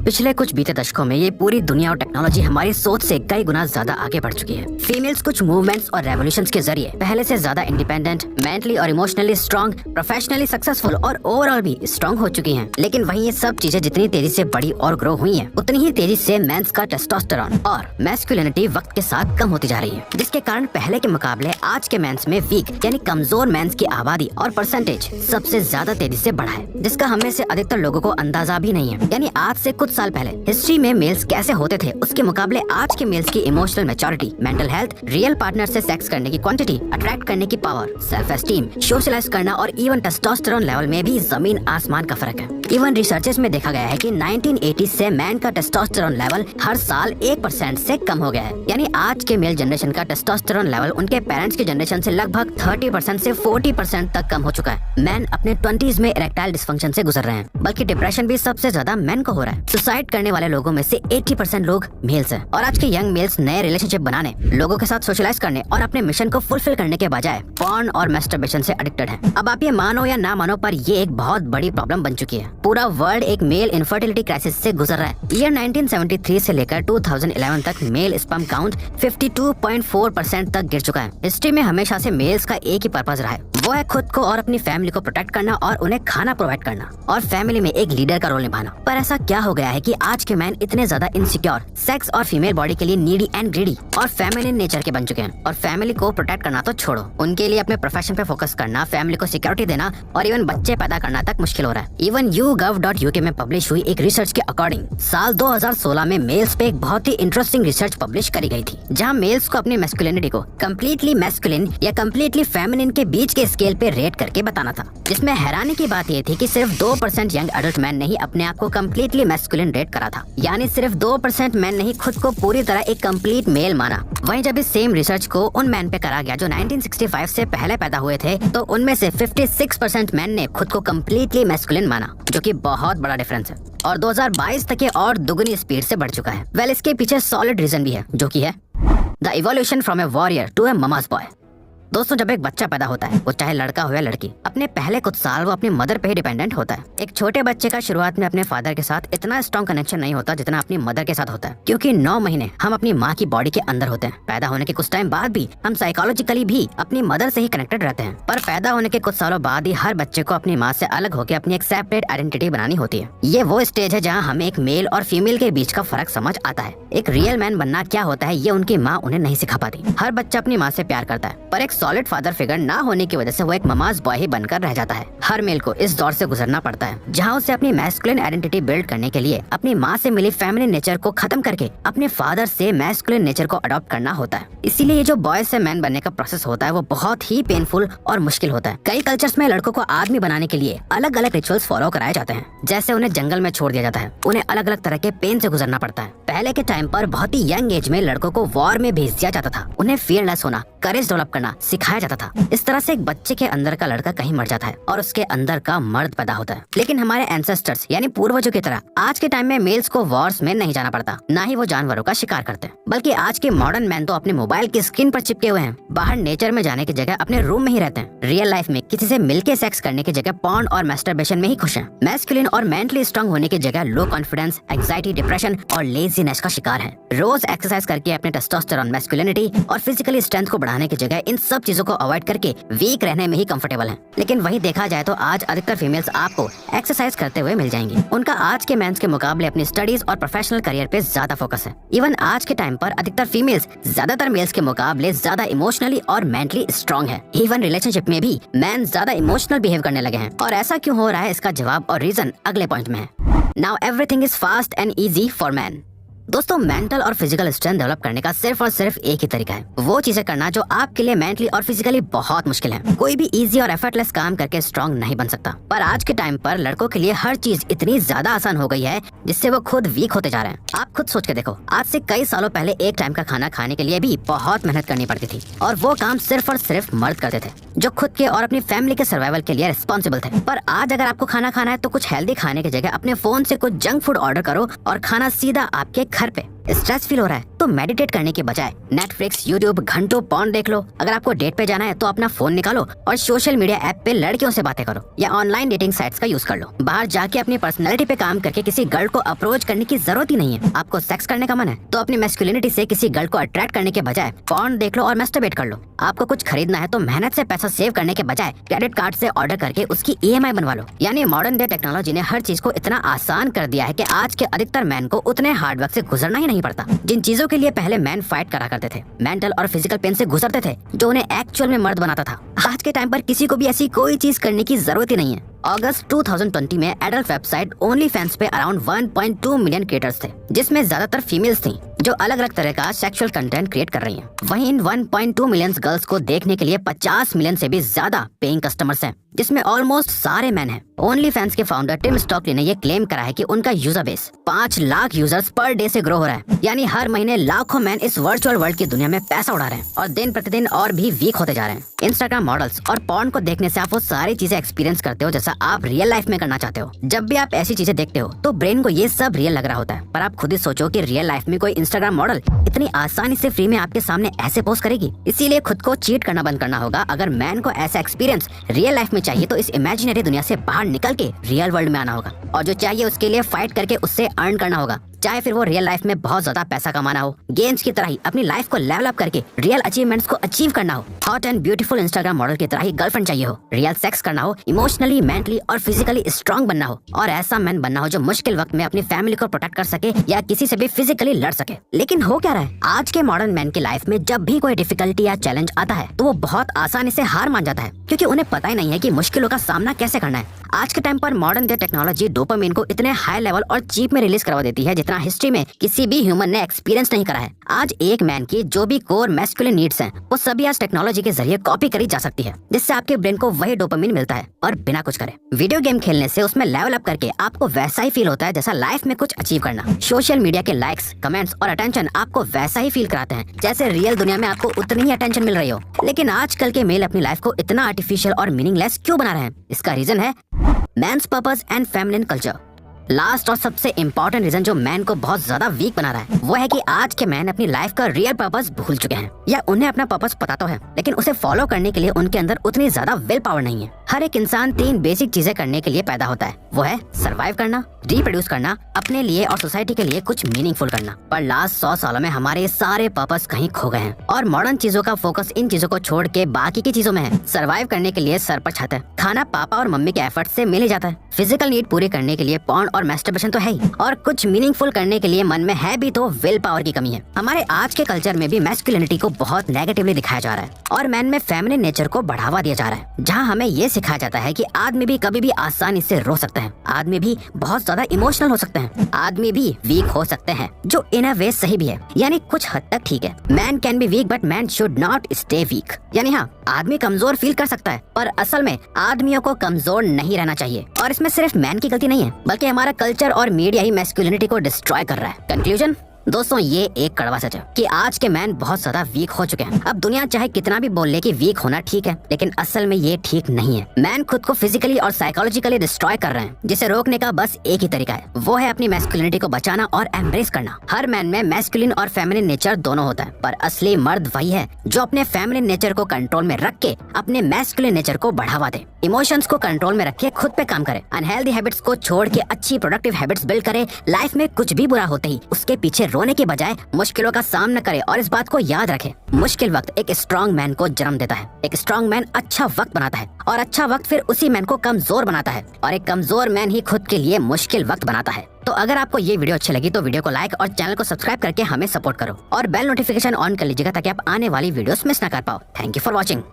पिछले कुछ बीते दशकों में ये पूरी दुनिया और टेक्नोलॉजी हमारी सोच से कई गुना ज्यादा आगे बढ़ चुकी है। फीमेल्स कुछ मूवमेंट्स और रेवोल्यूशंस के जरिए पहले से ज्यादा इंडिपेंडेंट, मेंटली और इमोशनली स्ट्रांग, प्रोफेशनली सक्सेसफुल और ओवरऑल भी स्ट्रांग हो चुकी हैं। लेकिन वहीं ये सब चीजें जितनी तेजी से बड़ी और ग्रो हुई हैं, उतनी ही तेजी से मेंस का टेस्टोस्टेरोन और मैस्कुलिनिटी वक्त के साथ कम होती जा रही है, जिसके कारण पहले के मुकाबले आज के मेंस में वीक यानी कमजोर मेंस की आबादी और परसेंटेज सबसे ज्यादा तेजी से बढ़ा है, जिसका हम में से अधिकतर लोगों को अंदाजा भी नहीं है। यानी आज से कुछ साल पहले हिस्ट्री में मेल्स कैसे होते थे, उसके मुकाबले आज के मेल्स की emotional maturity, mental health, real partner से सेक्स करने की क्वांटिटी, अट्रैक्ट करने की पावर, सेल्फ एस्टीम, सोशलाइज करना और इवन टेस्टोस्टेरोन लेवल में भी जमीन आसमान का फर्क है। इवन रिसर्चेस में देखा गया है कि 1980 से मैन का टेस्टोस्टेरोन लेवल हर साल 1% से कम हो गया है। यानी आज के मेल जनरेशन का टेस्टोस्टेरोन लेवल उनके पेरेंट्स की जनरेशन से लगभग 30% से 40% तक कम हो चुका है। मैन अपने 20s में इरेक्टाइल डिस्फंक्शन से गुजर रहे हैं, बल्कि डिप्रेशन भी सबसे ज्यादा मैन को हो रहा है। सुसाइड करने वाले लोगों में से 80% लोग मेल्स हैं। और आज के यंग मेल्स नए रिलेशनशिप बनाने, लोगों के साथ सोशलाइज करने और अपने मिशन को फुलफिल करने के बजाय पॉर्न और मैस्टरबेशन से एडिक्टेड हैं। अब आप ये मानो या ना मानो, पर ये एक बहुत बड़ी प्रॉब्लम बन चुकी है। पूरा वर्ल्ड एक मेल इनफर्टिलिटी क्राइसिस से गुजर रहा है। ईयर 1973 से लेकर 2011 तक मेल स्पर्म काउंट 52.4% तक गिर चुका है। हिस्ट्री में हमेशा से मेल्स का एक ही पर्पस रहा है, वो है खुद को और अपनी फैमिली को प्रोटेक्ट करना और उन्हें खाना प्रोवाइड करना और फैमिली में एक लीडर का रोल निभाना। पर ऐसा क्या हो गया है कि आज के मैन इतने ज्यादा इनसिक्योर, सेक्स और फीमेल बॉडी के लिए नीडी एंड ग्रीडी और फेमिनिन नेचर के बन चुके हैं। और फैमिली को प्रोटेक्ट करना तो छोड़ो, उनके लिए अपने प्रोफेशन पे फोकस करना, फैमिली को सिक्योरिटी देना और इवन बच्चे पैदा करना तक मुश्किल हो रहा है। इवन YouGov.UK में पब्लिश हुई एक रिसर्च के अकॉर्डिंग साल 2016 में मेल्स पे एक बहुत ही इंटरेस्टिंग रिसर्च पब्लिश करी गई थी, जहाँ मेल्स को अपनी मैस्कुलिनिटी को कम्प्लीटली मैस्कुलिन या कम्प्लीटली फेमिनिन के बीच के स्केल पे रेट करके बताना था। जिसमें हैरानी की बात ये थी कि सिर्फ 2% यंग एडल्ट मैन ने ही अपने आप को कम्प्लीटली मैस्कुलिन रेट करा था। यानी सिर्फ 2% मैन ने ही खुद को पूरी तरह एक कंप्लीट मेल माना। वहीं जब इस सेम रिसर्च को उन मैन पे करा गया जो 1965 से पहले पैदा हुए थे, तो उनमें से 56% मैन ने खुद को कम्प्लीटली मैस्कुलिन माना, जो कि बहुत बड़ा डिफरेंस है और 2022 तक ये और दुगनी स्पीड से बढ़ चुका है। वेल, इसके पीछे सॉलिड रीजन भी है, जो कि है the evolution from a warrior to a mamma's boy. दोस्तों, जब एक बच्चा पैदा होता है, वो चाहे लड़का हो या लड़की, अपने पहले कुछ साल वो अपनी मदर पे ही डिपेंडेंट होता है। एक छोटे बच्चे का शुरुआत में अपने फादर के साथ इतना स्ट्रॉन्ग कनेक्शन नहीं होता जितना अपनी मदर के साथ होता है, क्योंकि 9 महीने हम अपनी माँ की बॉडी के अंदर होते हैं। पैदा होने के कुछ टाइम बाद भी हम साइकोलॉजिकली भी अपनी मदर से ही कनेक्टेड रहते हैं। पर पैदा होने के कुछ सालों बाद ही हर बच्चे को अपनी माँ से अलग होकर अपनी एक सेपरेट आइडेंटिटी बनानी होती है। ये वो स्टेज है जहाँ हमें एक मेल और फीमेल के बीच का फर्क समझ आता है। एक रियल मैन बनना क्या होता है, ये उनकी माँ उन्हें नहीं सिखा पाती। हर बच्चा अपनी माँ से प्यार करता है, पर एक सॉलिड फादर फिगर ना होने की वजह से वो एक ममाज बॉय ही बनकर रह जाता है। हर मेल को इस दौर से गुजरना पड़ता है जहाँ उसे अपनी मैस्कुलिन आइडेंटिटी बिल्ड करने के लिए अपनी माँ से मिली फेमिनिन नेचर को खत्म करके अपने फादर से मैस्कुलिन नेचर को अडॉप्ट करना होता है। इसीलिए ये जो बॉय से मैन बनने का प्रोसेस होता है, वो बहुत ही पेनफुल और मुश्किल होता है। कई कल्चर्स में लड़कों को आदमी बनाने के लिए अलग अलग रिचुअल्स फॉलो कराए जाते हैं। जैसे उन्हें जंगल में छोड़ दिया जाता है, उन्हें अलग अलग तरह के पेन से गुजरना पड़ता है। पहले के टाइम पर बहुत ही यंग एज में लड़कों को वॉर में भेज दिया जाता था। उन्हें फियरलेस होना, करेज डेवलप करना सिखाया जाता था। इस तरह से एक बच्चे के अंदर का लड़का कहीं मर जाता है और उसके अंदर का मर्द पैदा होता है। लेकिन हमारे एंसेस्टर्स यानी पूर्वजों की तरह आज के टाइम में मेल्स को वॉर्स में नहीं जाना पड़ता, ना ही वो जानवरों का शिकार करते हैं। बल्कि आज के मॉडर्न मैन तो अपने मोबाइल की स्क्रीन पर चिपके हुए हैं। बाहर नेचर में जाने की जगह अपने रूम में ही रहते हैं। रियल लाइफ में किसी से मिलके सेक्स करने की जगह पॉर्न और मैस्टरबेशन में ही खुश हैं। मैस्कुलिन और मेंटली स्ट्रांग होने की जगह लो कॉन्फिडेंस, एंग्जाइटी, डिप्रेशन और लेजीनेस का शिकार है। रोज एक्सरसाइज करके अपने टेस्टोस्टेरोन, मैस्कुलिनिटी और फिजिकली स्ट्रेंथ को बढ़ाने की जगह इन सब चीजों को अवॉइड करके वीक रहने में ही कंफर्टेबल हैं। लेकिन वहीं देखा जाए तो आज अधिकतर फीमेल्स आपको एक्सरसाइज करते हुए मिल जाएंगी। उनका आज के मेंस के मुकाबले अपनी स्टडीज और प्रोफेशनल करियर पे ज्यादा फोकस है। इवन आज के टाइम पर अधिकतर फीमेल्स ज्यादातर मेल्स के मुकाबले ज्यादा इमोशनली और मेंटली स्ट्रांग है। इवन रिलेशनशिप में भी मैन ज्यादा इमोशनल बिहेव करने लगे हैं। और ऐसा क्यों हो रहा है, इसका जवाब और रीजन अगले पॉइंट में है। Now everything is fast and easy for man. दोस्तों, मेंटल और फिजिकल स्ट्रेंथ डेवलप करने का सिर्फ और सिर्फ एक ही तरीका है, वो चीजें करना जो आपके लिए मेंटली और फिजिकली बहुत मुश्किल है। कोई भी इजी और एफर्टलेस काम करके स्ट्रांग नहीं बन सकता। पर आज के टाइम पर लड़कों के लिए हर चीज इतनी ज्यादा आसान हो गई है जिससे वो खुद वीक होते जा रहे हैं। आप खुद सोच के देखो, आज से कई सालों पहले एक टाइम का खाना खाने के लिए भी बहुत मेहनत करनी पड़ती थी और वो काम सिर्फ और सिर्फ मर्द करते थे, जो खुद के और अपनी फैमिली के सर्वाइवल के लिए रिस्पॉन्सिबल थे। पर आज अगर आपको खाना खाना है तो कुछ हेल्दी खाने की जगह अपने फोन से कुछ जंक फूड ऑर्डर करो और खाना सीधा आपके घर पे। स्ट्रेस फील हो रहा है तो मेडिटेट करने के बजाय नेटफ्लिक्स, यूट्यूब, घंटों पॉर्न देख लो। अगर आपको डेट पे जाना है तो अपना फोन निकालो और सोशल मीडिया ऐप पे लड़कियों से बातें करो या ऑनलाइन डेटिंग साइट्स का यूज कर लो। बाहर जाके अपनी पर्सनैलिटी पे काम करके किसी गर्ल को अप्रोच करने की जरूरत ही नहीं है। आपको सेक्स करने का मन है तो अपनी मैस्कुलिनिटी से किसी गर्ल को अट्रैक्ट करने के बजाय पॉर्न देख लो और मैस्टरबेट कर लो। आपको कुछ खरीदना है तो मेहनत से पैसा सेव करने के बजाय क्रेडिट कार्ड से ऑर्डर करके उसकी EMI बनवा लो। यानी मॉडर्न डे टेक्नोलॉजी ने हर चीज को इतना आसान कर दिया है कि आज के अधिकतर मैन को उतने हार्डवर्क से गुजरना ही नहीं पड़ता। जिन चीजों के लिए पहले मैन फाइट करा करते थे, मेंटल और फिजिकल पेन से गुजरते थे, जो उन्हें एक्चुअल में मर्द बनाता था, आज के टाइम पर किसी को भी ऐसी कोई चीज करने की जरूरत ही नहीं है। अगस्त 2020 में एडल्ट वेबसाइट ओनली फैंस पे अराउंड 1.2 मिलियन क्रिएटर्स थे, जिसमें ज्यादातर फीमेल्स थी जो अलग अलग तरह का सेक्सुअल कंटेंट क्रिएट कर रही हैं। वहीं इन 1.2 मिलियन गर्ल्स को देखने के लिए 50 मिलियन से भी ज्यादा पेइंग कस्टमर्स हैं, जिसमें ऑलमोस्ट सारे मैन हैं। ओनली फैंस के फाउंडर टिम स्टॉकली ने ये क्लेम करा है कि उनका user base 5 lakh users per day से ग्रो हो रहा है। यानी हर महीने लाखों मैन इस वर्चुअल वर्ल्ड की दुनिया में पैसा उड़ा रहे हैं और दिन प्रतिदिन और भी वीक होते जा रहे हैं। इंस्टाग्राम मॉडल्स और पॉर्न को देखने से आप वो सारी चीजें एक्सपीरियंस करते हो जैसा आप रियल लाइफ में करना चाहते हो। जब भी आप ऐसी चीजें देखते हो तो ब्रेन को ये सब रियल लग रहा होता है, पर आप खुद ही सोचो कि रियल लाइफ में कोई इंस्टाग्राम मॉडल इतनी आसानी से फ्री में आपके सामने ऐसे पोस्ट करेगी। इसीलिए खुद को चीट करना बंद करना होगा। अगर मैन को ऐसा एक्सपीरियंस रियल लाइफ में चाहिए तो इस इमेजिनरी दुनिया से बाहर निकल के रियल वर्ल्ड में आना होगा, और जो चाहिए उसके लिए फाइट करके उससे अर्न करना होगा। चाहे फिर वो रियल लाइफ में बहुत ज्यादा पैसा कमाना हो, गेम्स की तरह ही अपनी लाइफ को लेवल अप करके रियल अचीवमेंट्स को अचीव करना हो, hot and beautiful Instagram model की तरह ही गर्लफ्रेंड चाहिए हो, रियल सेक्स करना हो, इमोशनली, मेंटली और फिजिकली स्ट्रांग बनना हो, और ऐसा मैन बनना हो जो मुश्किल वक्त में अपनी फैमिली को प्रोटेक्ट कर सके या किसी से भी फिजिकली लड़ सके। लेकिन हो क्या रहा है, आज के मॉडर्न मैन की लाइफ में जब भी कोई डिफिकल्टी या चैलेंज आता है तो वो बहुत आसानी से हार मान जाता है, क्योंकि उन्हें पता ही नहीं है कि मुश्किलों का सामना कैसे करना है। आज के टाइम पर मॉडर्न डे टेक्नोलॉजी डोपामिन को इतने हाई लेवल और चीप में रिलीज करवा देती है जितना हिस्ट्री में किसी भी ह्यूमन ने एक्सपीरियंस नहीं करा है। आज एक मैन की जो भी कोर मैस्कुलिन नीड्स हैं, वो सभी आज टेक्नोलॉजी के जरिए कॉपी करी जा सकती है, जिससे आपके ब्रेन को वही डोपामिन मिलता है और बिना कुछ करे। वीडियो गेम खेलने से उसमें लेवल अप करके आपको वैसा ही फील होता है जैसा लाइफ में कुछ अचीव करना। सोशल मीडिया के लाइक्स, कमेंट्स और अटेंशन आपको वैसा ही फील कराते हैं जैसे रियल दुनिया में आपको उतनी ही अटेंशन मिल रही हो। लेकिन आजकल के मेल अपनी लाइफ को इतना आर्टिफिशियल और मीनिंगलेस क्यों बना रहे हैं? इसका रीजन है man's purpose and feminine culture. Last और सबसे इम्पोर्टेंट रीजन जो मैन को बहुत ज्यादा वीक बना रहा है वो है कि आज के मैन अपनी लाइफ का रियल पर्पस भूल चुके हैं, या उन्हें अपना पर्पस पता तो है लेकिन उसे फॉलो करने के लिए उनके अंदर उतनी ज्यादा विल पावर नहीं है। हर एक इंसान 3 बेसिक चीजें करने के लिए पैदा होता है, वो है सरवाइव करना, रिप्रोड्यूस करना, अपने लिए और सोसाइटी के लिए कुछ मीनिंगफुल करना। पर लास्ट 100 सालों में हमारे सारे पर्पस कहीं खो गए हैं और मॉडर्न चीजों का फोकस इन चीजों को छोड़ के बाकी की चीजों में है। सरवाइव करने के लिए सर पर छत है, खाना पापा और मम्मी के एफर्ट से मिल ही जाता है, फिजिकल नीड पूरी करने के लिए पॉर्न और मैस्टरबेशन तो है ही, और कुछ मीनिंगफुल करने के लिए मन में है भी तो विल पावर की कमी है। हमारे आज के कल्चर में भी मैस्कुलिनिटी को बहुत नेगेटिवली दिखाया जा रहा है और मैन में फेमिनिन नेचर को बढ़ावा दिया जा रहा है, जहाँ हमें ये सिखाया जाता है कि आदमी भी कभी भी आसानी से रो सकते हैं, आदमी भी बहुत ज्यादा इमोशनल हो सकते हैं, आदमी भी वीक हो सकते हैं, जो इन अ वे सही भी है, यानी कुछ हद तक ठीक है। Man can be weak but man should not stay weak. यानी हाँ, आदमी कमजोर फील कर सकता है पर असल में आदमियों को कमजोर नहीं रहना चाहिए। और इसमें सिर्फ मैन की गलती नहीं है बल्कि हमारा कल्चर और मीडिया ही मैस्कुलिनिटी को डिस्ट्रॉय कर रहा है। कंक्लूजन दोस्तों, ये एक कड़वा सच है कि आज के मैन बहुत ज्यादा वीक हो चुके हैं। अब दुनिया चाहे कितना भी बोल ले कि वीक होना ठीक है, लेकिन असल में ये ठीक नहीं है। मैन खुद को फिजिकली और साइकोलॉजिकली डिस्ट्रॉय कर रहे हैं, जिसे रोकने का बस एक ही तरीका है, वो है अपनी मैस्कुलिनिटी को बचाना और एम्ब्रेस करना। हर मैन में मैस्कुलिन और फेमिनिन नेचर दोनों होता है, पर असली मर्द वही है जो अपने फेमिनिन नेचर को कंट्रोल में रख के अपने मैस्कुलिन नेचर को बढ़ावा दे, इमोशंस को कंट्रोल में रखे, खुद पे काम करे, अनहेल्दी हैबिट्स को छोड़ के अच्छी प्रोडक्टिव हैबिट्स बिल्ड करे, लाइफ में कुछ भी बुरा होते ही उसके पीछे रोने के बजाय मुश्किलों का सामना करे, और इस बात को याद रखे, मुश्किल वक्त एक स्ट्रॉन्ग मैन को जन्म देता है, एक स्ट्रॉन्ग मैन अच्छा वक्त बनाता है, और अच्छा वक्त फिर उसी मैन को कमजोर बनाता है, और एक कमजोर मैन ही खुद के लिए मुश्किल वक्त बनाता है। तो अगर आपको ये वीडियो अच्छी लगी तो वीडियो को लाइक और चैनल को सब्सक्राइब करके हमें सपोर्ट करो, और बेल नोटिफिकेशन ऑन कर लीजिएगा ताकि आप आने वाली वीडियोस मिस ना कर पाओ। Thank you for watching.